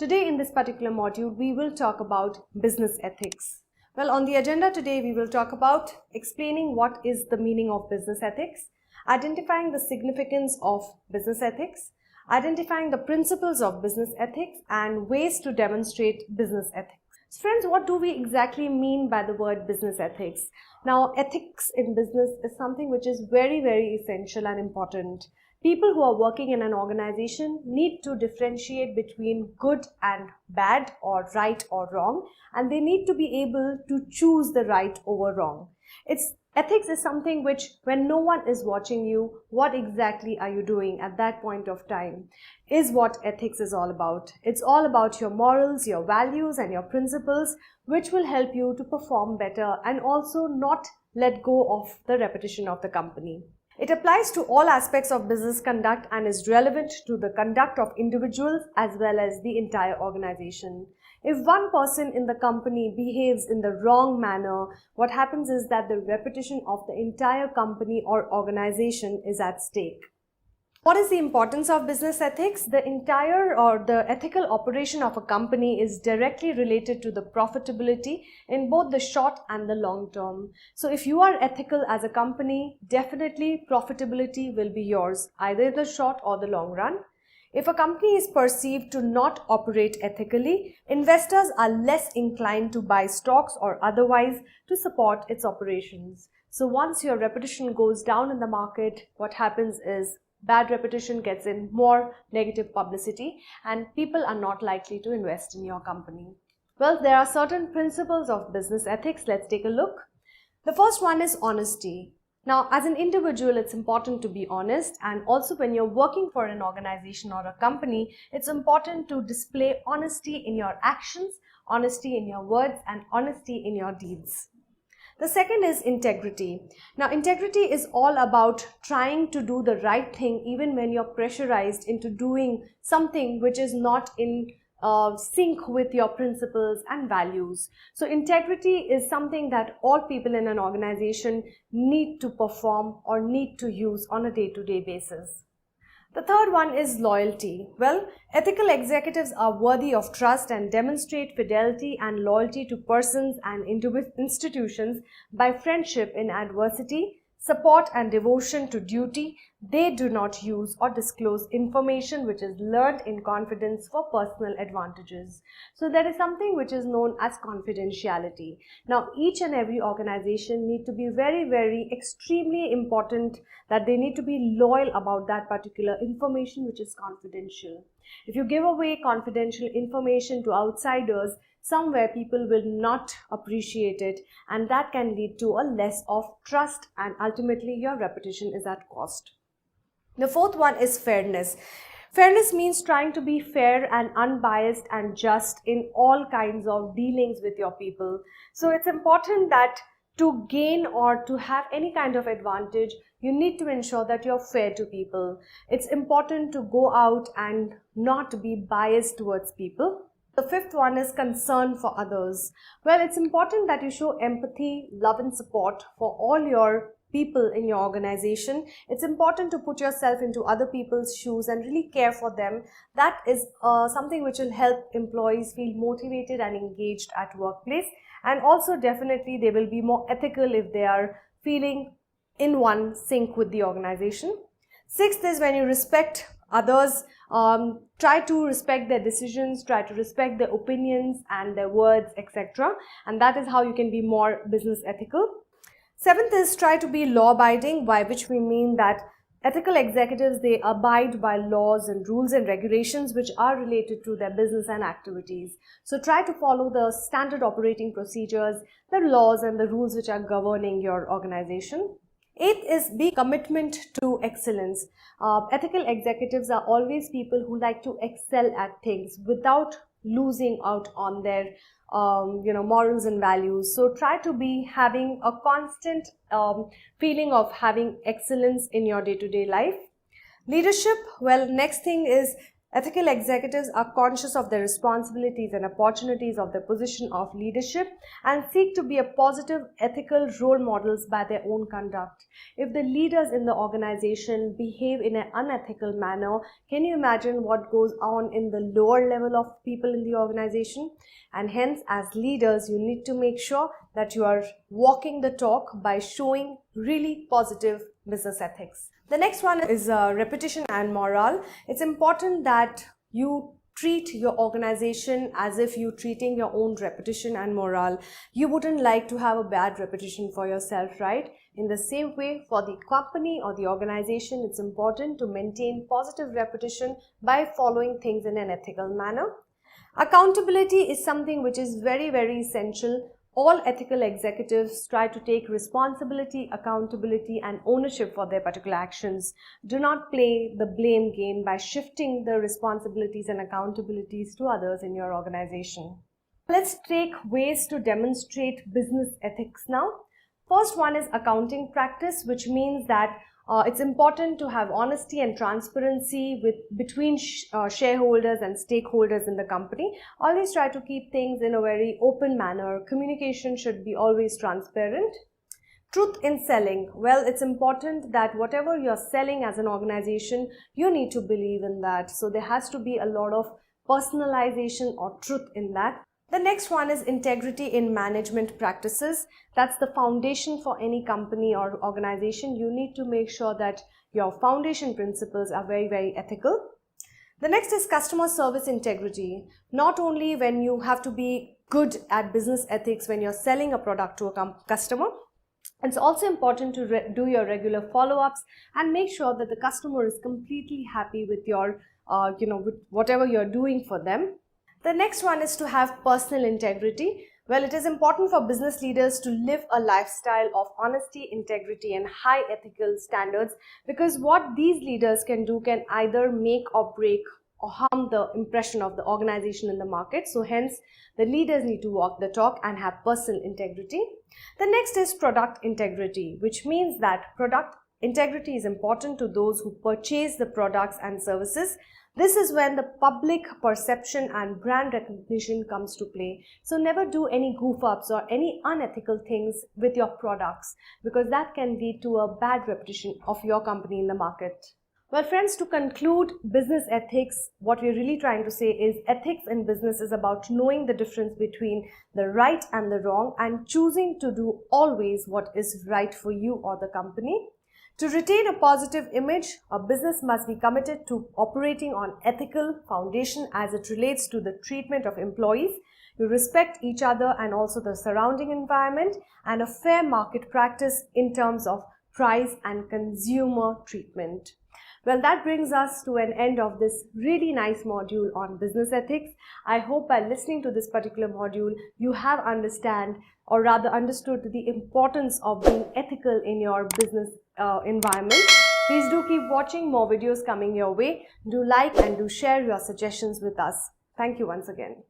Today in this particular module, we will talk about business ethics. Well, on the agenda today, we will talk about explaining what is the meaning of business ethics, identifying the significance of business ethics, identifying the principles of business ethics, and ways to demonstrate business ethics. So friends, what do we exactly mean by the word business ethics? Now, ethics in business is something which is very essential and important. People who are working in an organization need to differentiate between good and bad, or right or wrong, and they need to be able to choose the right over wrong. Ethics is something which, when no one is watching you, what exactly are you doing at that point of time, is what ethics is all about. It's all about your morals, your values, and your principles, which will help you to perform better and also not let go of the reputation of the company. It applies to all aspects of business conduct and is relevant to the conduct of individuals as well as the entire organization. If one person in the company behaves in the wrong manner, what happens is that the reputation of the entire company or organization is at stake. What is the importance of business ethics? The entire or the ethical operation of a company is directly related to the profitability in both the short and the long term. So if you are ethical as a company, definitely profitability will be yours, either in the short or the long run. If a company is perceived to not operate ethically, investors are less inclined to buy stocks or otherwise to support its operations. So once your reputation goes down in the market, what happens is bad reputation gets in more negative publicity and people are not likely to invest in your company. Well, there are certain principles of business ethics. Let's take a look. The first one is honesty. Now, as an individual, it's important to be honest, and also when you're working for an organization or a company, it's important to display honesty in your actions, honesty in your words, and honesty in your deeds. The second is integrity. Now, integrity is all about trying to do the right thing even when you're pressurized into doing something which is not in sync with your principles and values. So integrity is something that all people in an organization need to perform or need to use on a day-to-day basis. The third one is loyalty. Well, ethical executives are worthy of trust and demonstrate fidelity and loyalty to persons and institutions by friendship in adversity, support and devotion to duty. They do not use or disclose information which is learned in confidence for personal advantages. So there is something which is known as confidentiality. Now, each and every organization need to be very extremely important that they need to be loyal about that particular information which is confidential. If you give away confidential information to outsiders, somewhere people will not appreciate it, and that can lead to a less of trust, and ultimately your reputation is at cost. The fourth one is fairness. Fairness means trying to be fair and unbiased and just in all kinds of dealings with your people. So it's important that to gain or to have any kind of advantage, you need to ensure that you're fair to people. It's important to go out and not be biased towards people. The fifth one is concern for others. Well, it's important that you show empathy, love and support for all your people in your organization. It's important to put yourself into other people's shoes and really care for them. That is something which will help employees feel motivated and engaged at workplace. And also definitely they will be more ethical if they are feeling in one sync with the organization. Sixth is when you respect others, try to respect their decisions, try to respect their opinions and their words, etc. And that is how you can be more business ethical. Seventh is try to be law-abiding, by which we mean that ethical executives, they abide by laws and rules and regulations which are related to their business and activities. So try to follow the standard operating procedures, the laws and the rules which are governing your organization. Eighth is be commitment to excellence. Ethical executives are always people who like to excel at things without losing out on their morals and values. So try to be having a constant feeling of having excellence in your day-to-day life. Leadership, well, next thing is Ethical executives are conscious of their responsibilities and opportunities of their position of leadership and seek to be a positive ethical role models by their own conduct. If the leaders in the organization behave in an unethical manner, can you imagine what goes on in the lower level of people in the organization? And hence, as leaders, you need to make sure that you are walking the talk by showing really positive business ethics. The next one is repetition and morale. It's important that you treat your organization as if you're treating your own reputation and morale. You wouldn't like to have a bad reputation for yourself, right? In the same way, for the company or the organization, it's important to maintain positive reputation by following things in an ethical manner. Accountability is something which is very, very essential. All ethical executives try to take responsibility, accountability, and ownership for their particular actions. Do not play the blame game by shifting the responsibilities and accountabilities to others in your organization. Let's take ways to demonstrate business ethics now. First one is accounting practice, which means that it's important to have honesty and transparency between shareholders and stakeholders in the company. Always try to keep things in a very open manner. Communication should be always transparent. Truth in selling. Well, it's important that whatever you're selling as an organization, you need to believe in that. So there has to be a lot of personalization or truth in that. The next one is integrity in management practices. That's the foundation for any company or organization. You need to make sure that your foundation principles are very, very ethical. The next is customer service integrity. Not only when you have to be good at business ethics when you're selling a product to a customer, it's also important to do your regular follow-ups and make sure that the customer is completely happy with your, with whatever you're doing for them. The next one is to have personal integrity. Well, it is important for business leaders to live a lifestyle of honesty, integrity, and high ethical standards, because what these leaders can do can either make or break or harm the impression of the organization in the market. So hence, the leaders need to walk the talk and have personal integrity. The next is product integrity, which means that product integrity is important to those who purchase the products and services. This is when the public perception and brand recognition comes to play. So never do any goof ups or any unethical things with your products, because that can lead to a bad reputation of your company in the market. Well, friends, to conclude business ethics, what we're really trying to say is ethics in business is about knowing the difference between the right and the wrong and choosing to do always what is right for you or the company. To retain a positive image, a business must be committed to operating on ethical foundation as it relates to the treatment of employees. You respect each other and also the surrounding environment, and a fair market practice in terms of price and consumer treatment. Well, that brings us to an end of this really nice module on business ethics. I hope by listening to this particular module, you have understood the importance of being ethical in your business environment. Please do keep watching more videos coming your way. Do like and do share your suggestions with us. Thank you once again.